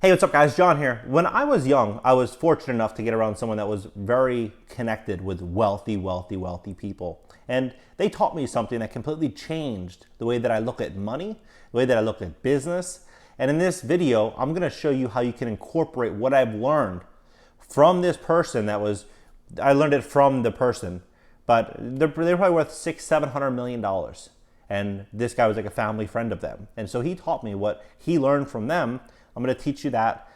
Hey, what's up guys? John here. When I was young, I was fortunate enough to get around someone that was very connected with wealthy people. And they taught me something that completely changed the way that I look at money, the way that I look at business. And in this video, I'm gonna show you how you can incorporate what I've learned from this person I learned it from the person, but they're probably worth $600-700 million. And this guy was like a family friend of them. And so he taught me what he learned from them. I'm gonna teach you that,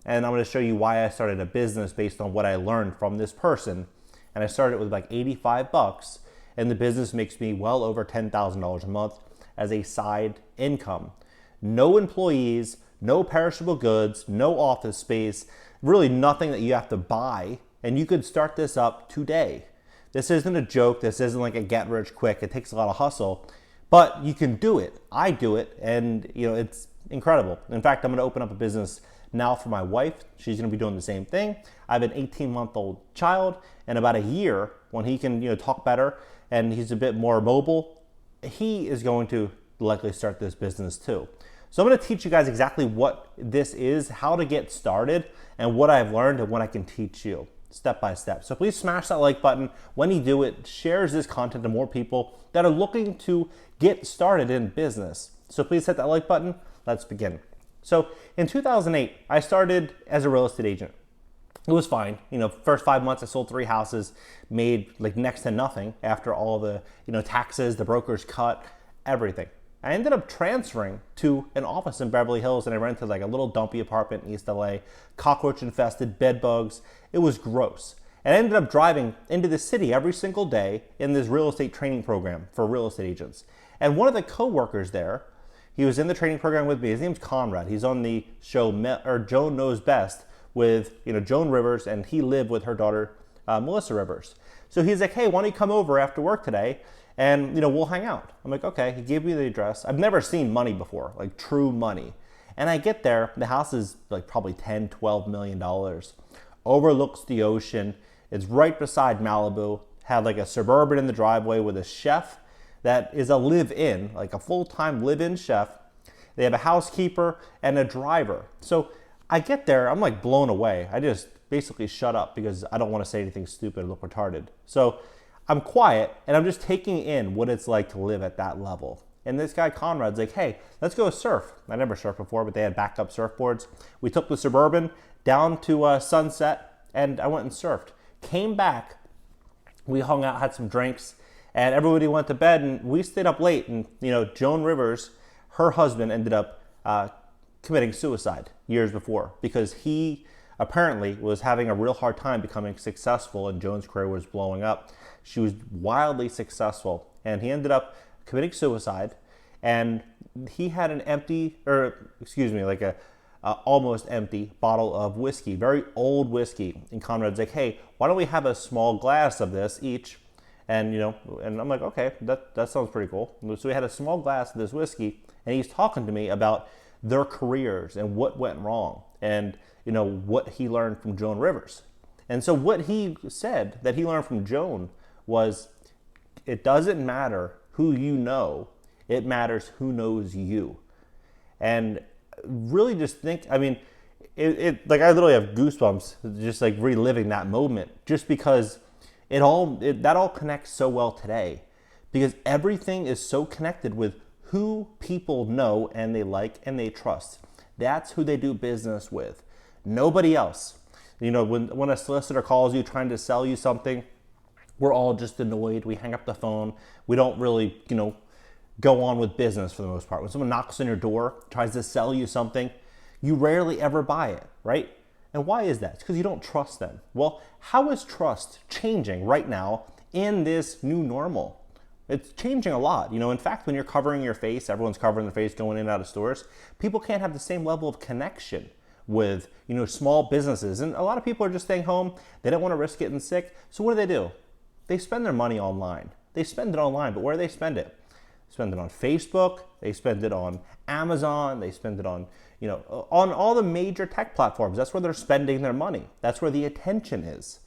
and I'm gonna show you why I started a business based on what I learned from this person. And I started with like 85 bucks, and the business makes me well over $10,000 a month as a side income. No employees, no perishable goods, no office space, really nothing that you have to buy, and you could start this up today. This isn't a joke, this isn't like a get rich quick, it takes a lot of hustle, but you can do it. I do it, and it's incredible. In fact, I'm gonna open up a business now for my wife. She's gonna be doing the same thing. I have an 18-month-old child, and about a year, when he can talk better and he's a bit more mobile, he is going to likely start this business too. So I'm gonna teach you guys exactly what this is, how to get started, and what I've learned and what I can teach you step by step. So please smash that like button. When you do, it shares this content to more people that are looking to get started in business. So please hit that like button. Let's begin. So in 2008, I started as a real estate agent. It was fine. First 5 months I sold 3 houses, made like next to nothing after all the taxes, the broker's cut, everything. I ended up transferring to an office in Beverly Hills, and I rented like a little dumpy apartment in East LA, cockroach infested, bed bugs. It was gross. And I ended up driving into the city every single day in this real estate training program for real estate agents. And one of the co-workers there, he was in the training program with me. His name's Conrad. He's on the show Joan Knows Best with Joan Rivers, and he lived with her daughter Melissa Rivers. So he's like, hey, why don't you come over after work today, and we'll hang out. I'm like, okay. He gave me the address. I've never seen money before, like true money. And I get there. The house is like probably $10-12 million. Overlooks the ocean. It's right beside Malibu. Had like a Suburban in the driveway with a chef that is a live-in, like a full-time live-in chef. They have a housekeeper and a driver. So I get there, I'm like blown away. I just basically shut up because I don't want to say anything stupid or look retarded. So I'm quiet and I'm just taking in what it's like to live at that level. And this guy Conrad's like, hey, let's go surf. I never surfed before, but they had backup surfboards. We took the Suburban down to Sunset, and I went and surfed. Came back, we hung out, had some drinks, and everybody went to bed, and we stayed up late. And Joan Rivers, her husband, ended up committing suicide years before because he apparently was having a real hard time becoming successful, and Joan's career was blowing up. She was wildly successful, and he ended up committing suicide. And he had almost empty bottle of whiskey, very old whiskey. And Conrad's like, hey, why don't we have a small glass of this each? And and I'm like, okay, that sounds pretty cool. So we had a small glass of this whiskey, and he's talking to me about their careers and what went wrong, and what he learned from Joan Rivers. And so what he said that he learned from Joan was, it doesn't matter who you know, it matters who knows you. And really just think, I literally have goosebumps just like reliving that moment, just because that all connects so well today, because everything is so connected with who people know and they like and they trust. That's who they do business with. Nobody else. When a solicitor calls you trying to sell you something, we're all just annoyed. We hang up the phone. We don't really, go on with business for the most part. When someone knocks on your door, tries to sell you something, you rarely ever buy it, right? And why is that? It's because you don't trust them. Well, how is trust changing right now in this new normal? It's changing a lot. In fact, when you're covering your face, everyone's covering their face going in and out of stores, people can't have the same level of connection with, small businesses. And a lot of people are just staying home. They don't want to risk getting sick. So what do? They spend their money online. They spend it online, but where do they spend it? They spend it on Facebook. They spend it on Amazon. They spend it on, on all the major tech platforms. That's where they're spending their money. That's where the attention is.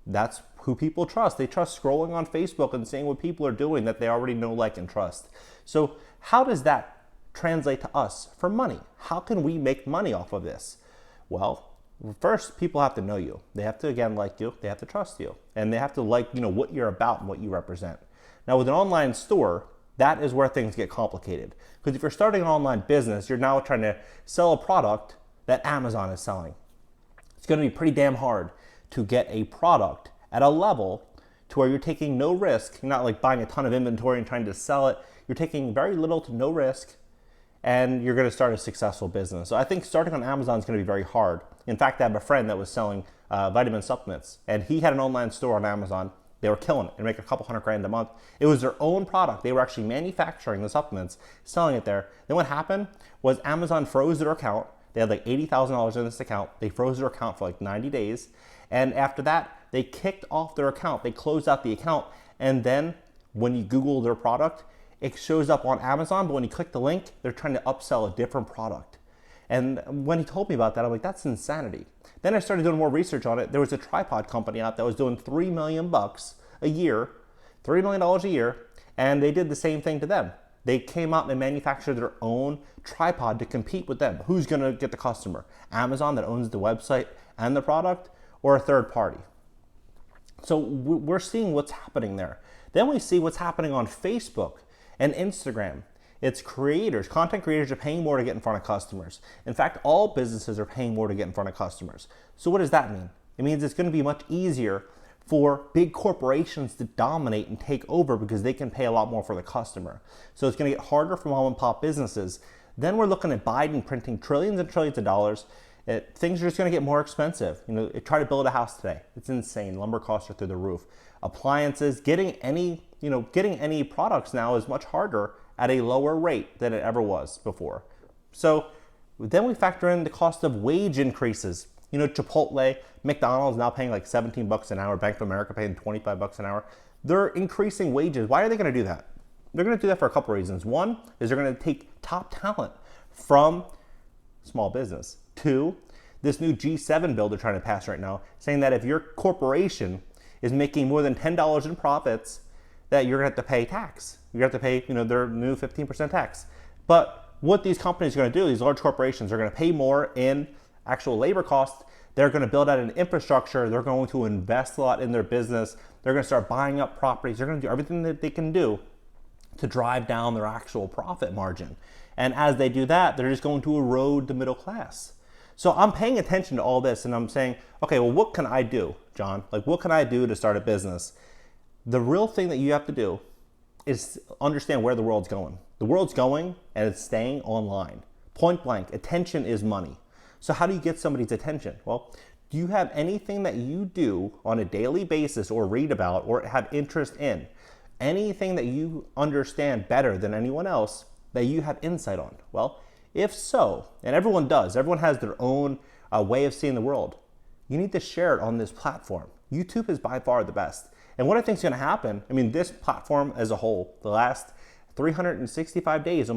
That's who people trust. They trust scrolling on Facebook and seeing what people are doing that they already know, like, and trust. So how does that translate to us for money? How can we make money off of this? Well, first, people have to know you. They have to, again, like you. They have to trust you. And they have to like, what you're about and what you represent. Now, with an online store, that is where things get complicated. Because if you're starting an online business, you're now trying to sell a product that Amazon is selling. It's going to be pretty damn hard to get a product at a level to where you're taking no risk. You're not like buying a ton of inventory and trying to sell it. You're taking very little to no risk, and you're going to start a successful business. So I think starting on Amazon is going to be very hard. In fact, I have a friend that was selling vitamin supplements, and he had an online store on Amazon. They were killing it and make a couple $100,000 a month. It was their own product. They were actually manufacturing the supplements, selling it there. Then what happened was Amazon froze their account. They had like $80,000 in this account. They froze their account for like 90 days. And after that, they kicked off their account. They closed out the account. And then when you Google their product, it shows up on Amazon. But when you click the link, they're trying to upsell a different product. And when he told me about that, I'm like, that's insanity. Then I started doing more research on it. There was a tripod company out that was doing $3 million a year, $3 million a year, and they did the same thing to them. They came out and manufactured their own tripod to compete with them. Who's gonna get the customer? Amazon, that owns the website and the product, or a third party? So we're seeing what's happening there. Then we see what's happening on Facebook and Instagram. It's creators, content creators are paying more to get in front of customers. In fact, all businesses are paying more to get in front of customers. So what does that mean? It means it's going to be much easier for big corporations to dominate and take over because they can pay a lot more for the customer. So it's going to get harder for mom and pop businesses. Then we're looking at Biden printing trillions and trillions of dollars. Things are just going to get more expensive. Try to build a house today. It's insane. Lumber costs are through the roof. Appliances, getting any products now is much harder at a lower rate than it ever was before. So then we factor in the cost of wage increases. Chipotle, McDonald's now paying like $17 an hour, Bank of America paying $25 an hour. They're increasing wages. Why are they going to do that? They're going to do that for a couple reasons. One is they're going to take top talent from small business. Two, this new G7 bill they're trying to pass right now, saying that if your corporation is making more than $10 in profits, that you're going to have to pay tax. You're going to have to pay, their new 15% tax. But what these companies are going to do, these large corporations, are going to pay more in actual labor costs. They're going to build out an infrastructure. They're going to invest a lot in their business. They're going to start buying up properties. They're going to do everything that they can do to drive down their actual profit margin. And as they do that, they're just going to erode the middle class. So I'm paying attention to all this and I'm saying, okay, well, what can I do, John? Like, what can I do to start a business? The real thing that you have to do is understand where the world's going. The world's going and it's staying online. Point blank, attention is money. So how do you get somebody's attention? Well, do you have anything that you do on a daily basis or read about or have interest in? Anything that you understand better than anyone else that you have insight on? Well, if so, and everyone does, everyone has their own way of seeing the world, you need to share it on this platform. YouTube is by far the best. And what I think is going to happen, this platform as a whole, the last 365 days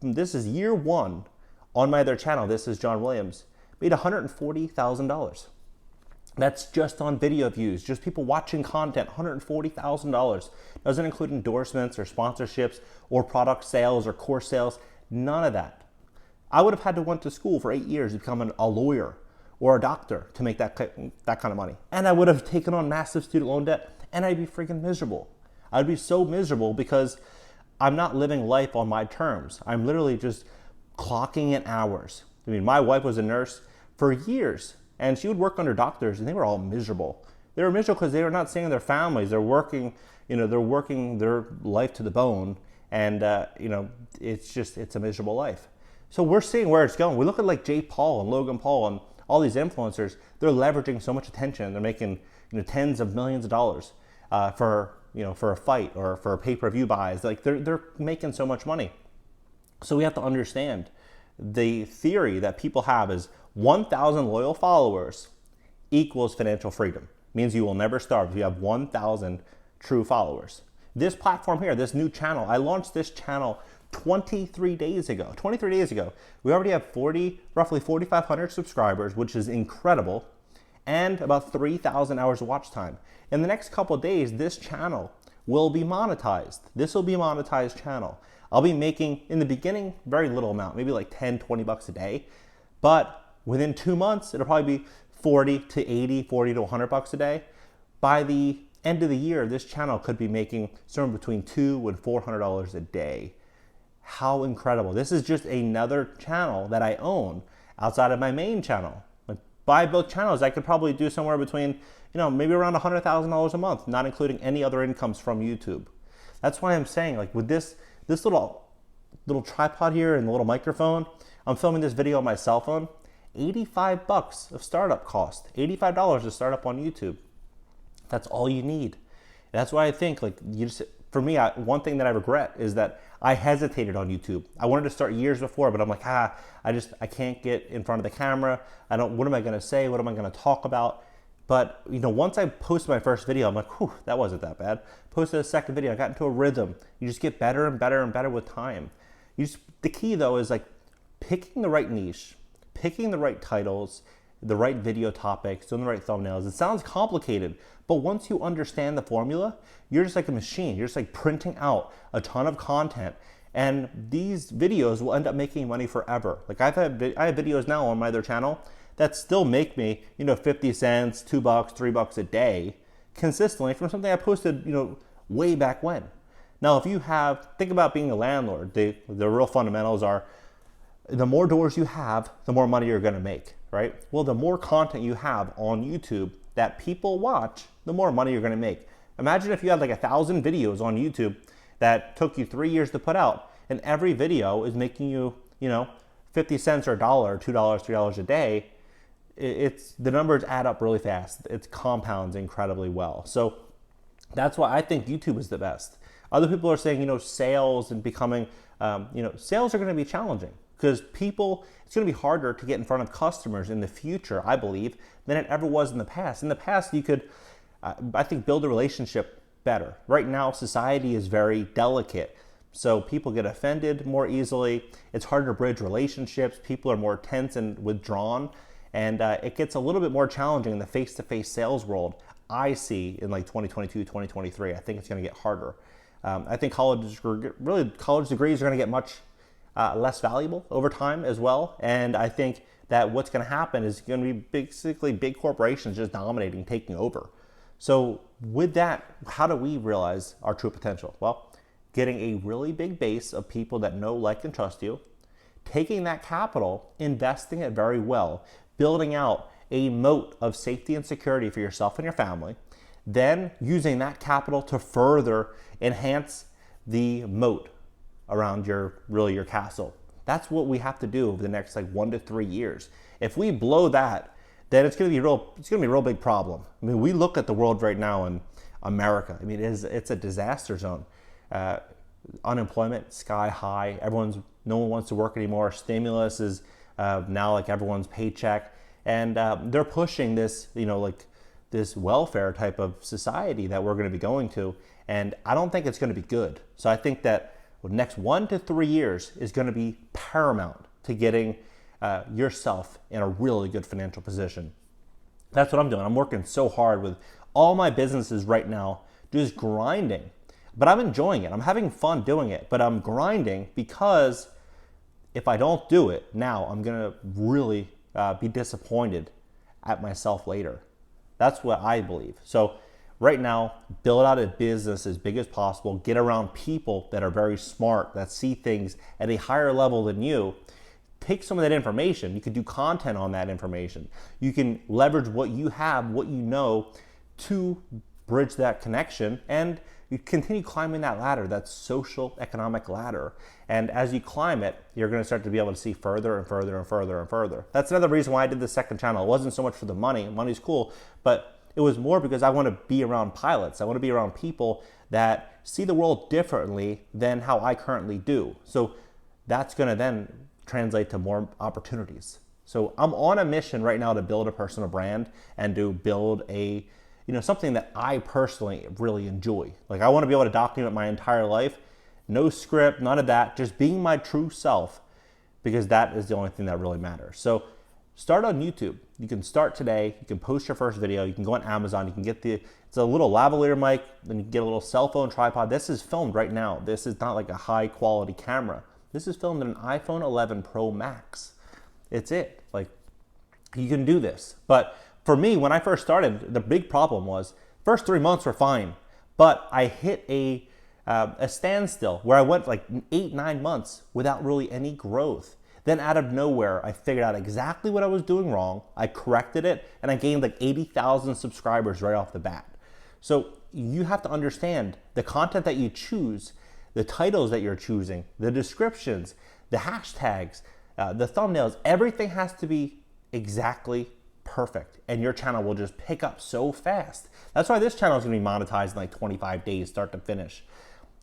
this is year one on my other channel, This is John Williams, made $140,000. That's just on video views, just people watching content, $140,000. Doesn't include endorsements or sponsorships or product sales or course sales, none of that. I would have had to went to school for 8 years to become a lawyer or a doctor to make that kind of money. And I would have taken on massive student loan debt and I'd be freaking miserable. I'd be so miserable because I'm not living life on my terms. I'm literally just clocking in hours. My wife was a nurse for years and she would work under doctors and they were all miserable. They were miserable because they were not seeing their families. They're working, they're working their life to the bone and, it's a miserable life. So we're seeing where it's going. We look at like Jay Paul and Logan Paul and all these influencers. They're leveraging so much attention. They're making tens of millions of dollars for a fight or for pay-per-view buys. Like they're making so much money. So we have to understand the theory that people have is 1,000 loyal followers equals financial freedom. Means you will never starve if you have 1,000 true followers. This platform here, this new channel, I launched this channel 23 days ago. 23 days ago. We already have roughly 4,500 subscribers, which is incredible, and about 3,000 hours of watch time. In the next couple of days, this channel will be monetized. This will be a monetized channel. I'll be making, in the beginning, very little amount, maybe like 10, 20 bucks a day. But Within 2 months, it'll probably be 40 to 80, 40 to $100 a day. By the end of the year, this channel could be making somewhere between $200 and $400 a day. How incredible. This is just another channel that I own outside of my main channel. Like, by both channels, I could probably do somewhere between, maybe around $100,000 a month, not including any other incomes from YouTube. That's why I'm saying, like, with this little tripod here and the little microphone, I'm filming this video on my cell phone, $85 of startup cost, $85 to start up on YouTube. That's all you need. And that's why I think, like, for me, one thing that I regret is that I hesitated on YouTube. I wanted to start years before, but I'm like, I can't get in front of the camera. What am I gonna say? What am I gonna talk about? But, once I posted my first video, I'm like, whew, that wasn't that bad. Posted a second video, I got into a rhythm. You just get better and better and better with time. The key though is like picking the right niche, picking the right titles, the right video topics, doing the right thumbnails. It sounds complicated, but once you understand the formula, you're just like a machine. You're just like printing out a ton of content, and these videos will end up making money forever. Like I have videos now on my other channel that still make me, 50 cents, $2, $3 a day consistently from something I posted, way back when. Now, think about being a landlord. The real fundamentals are, the more doors you have, the more money you're gonna make, right? Well, the more content you have on YouTube that people watch, the more money you're gonna make. Imagine if you had like 1,000 videos on YouTube that took you 3 years to put out, and every video is making you, 50 cents or $1, $2, $3 a day. The numbers add up really fast. It compounds incredibly well. So that's why I think YouTube is the best. Other people are saying, sales and becoming, sales are going to be challenging because it's going to be harder to get in front of customers in the future, I believe, than it ever was in the past. In the past, you could, I think, build a relationship better. Right now, society is very delicate. So people get offended more easily. It's harder to bridge relationships. People are more tense and withdrawn. And it gets a little bit more challenging in the face-to-face sales world. I see in like 2022, 2023, I think it's going to get harder. I think college degrees are going to get much less valuable over time as well. And I think that what's going to happen is going to be basically big corporations just dominating, taking over. So with that, how do we realize our true potential? Well, getting a really big base of people that know, like, and trust you, taking that capital, investing it very well, building out a moat of safety and security for yourself and your family, then using that capital to further enhance the moat around your castle. That's what we have to do over the next 1 to 3 years. If we blow that, then it's going to be a real big problem. I mean, we look at the world right now in America. I mean, it's a disaster zone. Unemployment sky high. No one wants to work anymore. Stimulus is now like everyone's paycheck, and they're pushing this, this welfare type of society that we're going to be going to, and I don't think it's going to be good. So I think that the next 1 to 3 years is going to be paramount to getting yourself in a really good financial position. That's what I'm doing. I'm working so hard with all my businesses right now, just grinding, but I'm enjoying it. I'm having fun doing it, but I'm grinding because if I don't do it now, I'm going to really be disappointed at myself later. That's what I believe. So right now, build out a business as big as possible. Get around people that are very smart, that see things at a higher level than you. Take some of that information. You can do content on that information. You can leverage what you have, what you know, to bridge that connection, and you continue climbing that ladder, that social economic ladder. And as you climb it, you're going to start to be able to see further and further and further and further. That's another reason why I did the second channel. It wasn't so much for the money. Money's cool, but it was more because I want to be around pilots. I want to be around people that see the world differently than how I currently do. So that's going to then translate to more opportunities. So I'm on a mission right now to build a personal brand and to build something that I personally really enjoy. Like, I want to be able to document my entire life, no script, none of that, just being my true self, because that is the only thing that really matters. So start on YouTube. You can start today. You can post your first video. You can go on Amazon. You can get it's a little lavalier mic, then you can get a little cell phone tripod. This is filmed right now. This is not like a high quality camera. This is filmed in an iPhone 11 Pro Max. It's it. Like, You can do this. But for me, when I first started, the big problem was first 3 months were fine, but I hit a standstill where I went like 8, 9 months without really any growth. Then out of nowhere, I figured out exactly what I was doing wrong. I corrected it, and I gained like 80,000 subscribers right off the bat. So you have to understand the content that you choose, the titles that you're choosing, the descriptions, the hashtags, the thumbnails, everything has to be exactly perfect, and your channel will just pick up so fast. That's why this channel is going to be monetized in like 25 days, start to finish.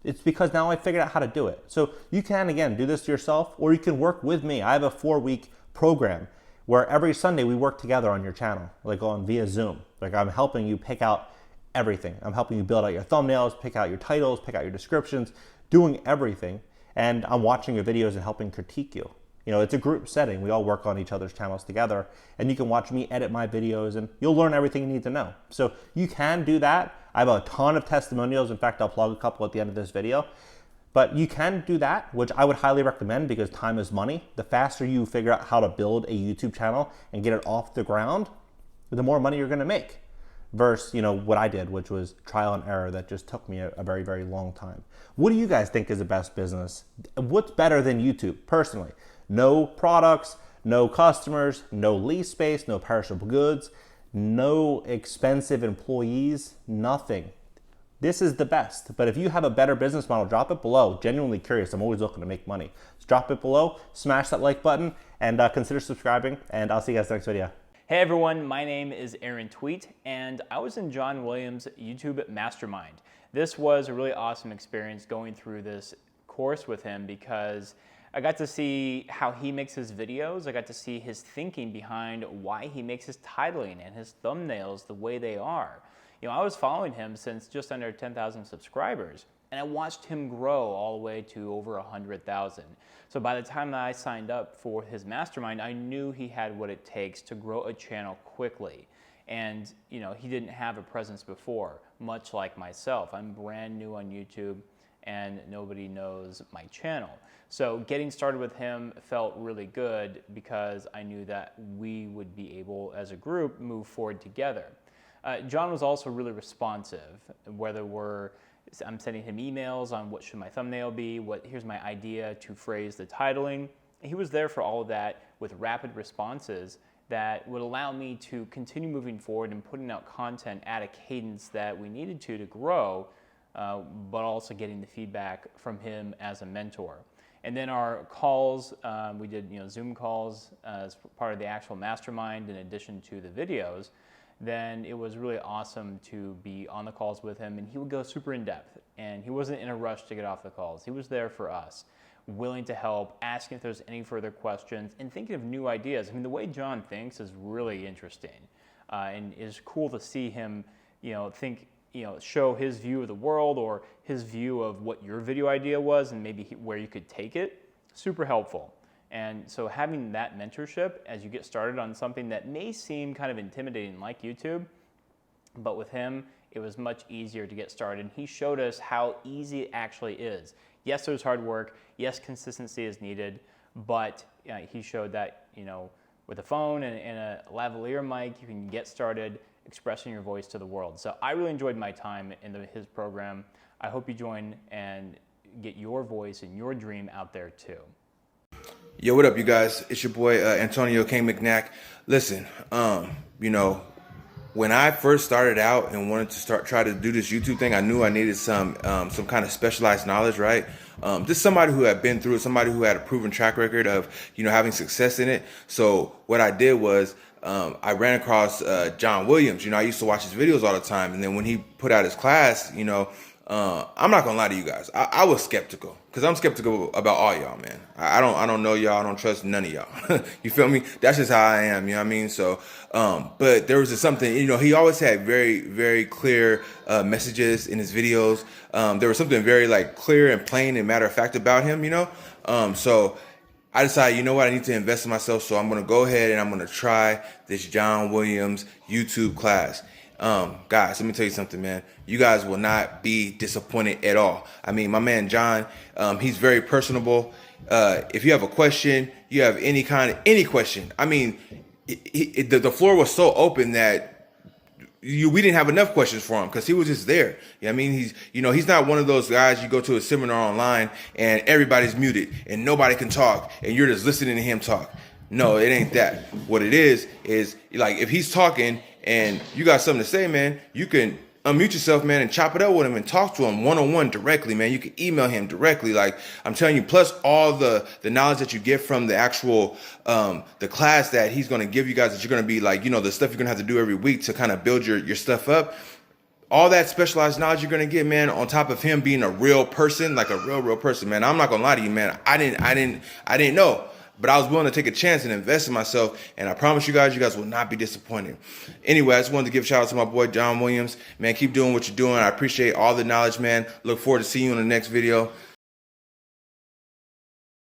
It's because now I figured out how to do it. So you can, again, do this yourself, or you can work with me. I have a 4-week program where every Sunday we work together on your channel, like on via Zoom. Like I'm helping you pick out everything. I'm helping you build out your thumbnails, pick out your titles, pick out your descriptions, doing everything. And I'm watching your videos and helping critique you. You know, it's a group setting. We all work on each other's channels together, and you can watch me edit my videos and you'll learn everything you need to know. So you can do that. I have a ton of testimonials. In fact, I'll plug a couple at the end of this video. But you can do that, which I would highly recommend because time is money. The faster you figure out how to build a YouTube channel and get it off the ground, the more money you're gonna make. Versus, you know, what I did, which was trial and error that just took me a very, very long time. What do you guys think is the best business? What's better than YouTube, personally? No products, no customers, no lease space, no perishable goods, no expensive employees, nothing. This is the best. But if you have a better business model, drop it below. Genuinely curious. I'm always looking to make money. So drop it below, smash that like button, and consider subscribing. And I'll see you guys next video. Hey everyone, my name is Aaron Tweet, and I was in John Williams' YouTube Mastermind. This was a really awesome experience going through this course with him because I got to see how he makes his videos. I got to see his thinking behind why he makes his titling and his thumbnails the way they are. You know, I was following him since just under 10,000 subscribers, and I watched him grow all the way to over 100,000. So by the time that I signed up for his mastermind, I knew he had what it takes to grow a channel quickly. And you know, he didn't have a presence before, much like myself. I'm brand new on YouTube and nobody knows my channel. So getting started with him felt really good because I knew that we would be able, as a group, move forward together. John was also really responsive, whether I'm sending him emails on what should my thumbnail be, here's my idea to phrase the titling. He was there for all of that with rapid responses that would allow me to continue moving forward and putting out content at a cadence that we needed to grow, but also getting the feedback from him as a mentor. And then our calls, we did Zoom calls as part of the actual mastermind in addition to the videos. Then it was really awesome to be on the calls with him, and he would go super in depth, and he wasn't in a rush to get off the calls. He was there for us, willing to help, asking if there's any further questions, and thinking of new ideas. I mean, the way John thinks is really interesting, and it's cool to see him, show his view of the world or his view of what your video idea was and maybe where you could take it. Super helpful. And so having that mentorship as you get started on something that may seem kind of intimidating like YouTube, but with him, it was much easier to get started. He showed us how easy it actually is. Yes, there's hard work. Yes, consistency is needed, but he showed that, with a phone and a lavalier mic, you can get started expressing your voice to the world. So I really enjoyed my time in his program. I hope you join and get your voice and your dream out there too. Yo, what up, you guys? It's your boy Antonio K. McNack. Listen, when I first started out and wanted to try to do this YouTube thing, I knew I needed some kind of specialized knowledge, right? Just somebody who had been through it, somebody who had a proven track record of having success in it. So what I did was I ran across John Williams. I used to watch his videos all the time, and then when he put out his class, I'm not gonna lie to you guys. I was skeptical because I'm skeptical about all y'all, man. I don't know y'all. I don't trust none of y'all. You feel me? That's just how I am. You know what I mean? So, but there was just something. He always had very, very clear messages in his videos. There was something very clear and plain and matter of fact about him. So I decided, I need to invest in myself. So I'm gonna go ahead and I'm gonna try this John Williams YouTube class. Guys, let me tell you something, man. You guys will not be disappointed at all. I mean, my man John, he's very personable. If you have a question, you have any question. I mean, the floor was so open that we didn't have enough questions for him because he was just there. I mean, he's not one of those guys you go to a seminar online and everybody's muted and nobody can talk and you're just listening to him talk. No, it ain't that. What it is like if he's talking and you got something to say, man, you can unmute yourself, man, and chop it up with him and talk to him one-on-one directly, man. You can email him directly. Like I'm telling you, plus all the knowledge that you get from the actual the class that he's going to give you guys, that you're going to be like, the stuff you're going to have to do every week to kind of build your stuff up. All that specialized knowledge you're going to get, man, on top of him being a real person, like a real person, man. I'm not going to lie to you, man. I didn't know. But I was willing to take a chance and invest in myself, and I promise you guys will not be disappointed. Anyway, I just wanted to give a shout out to my boy John Williams. Man, keep doing what you're doing. I appreciate all the knowledge, man. Look forward to seeing you in the next video.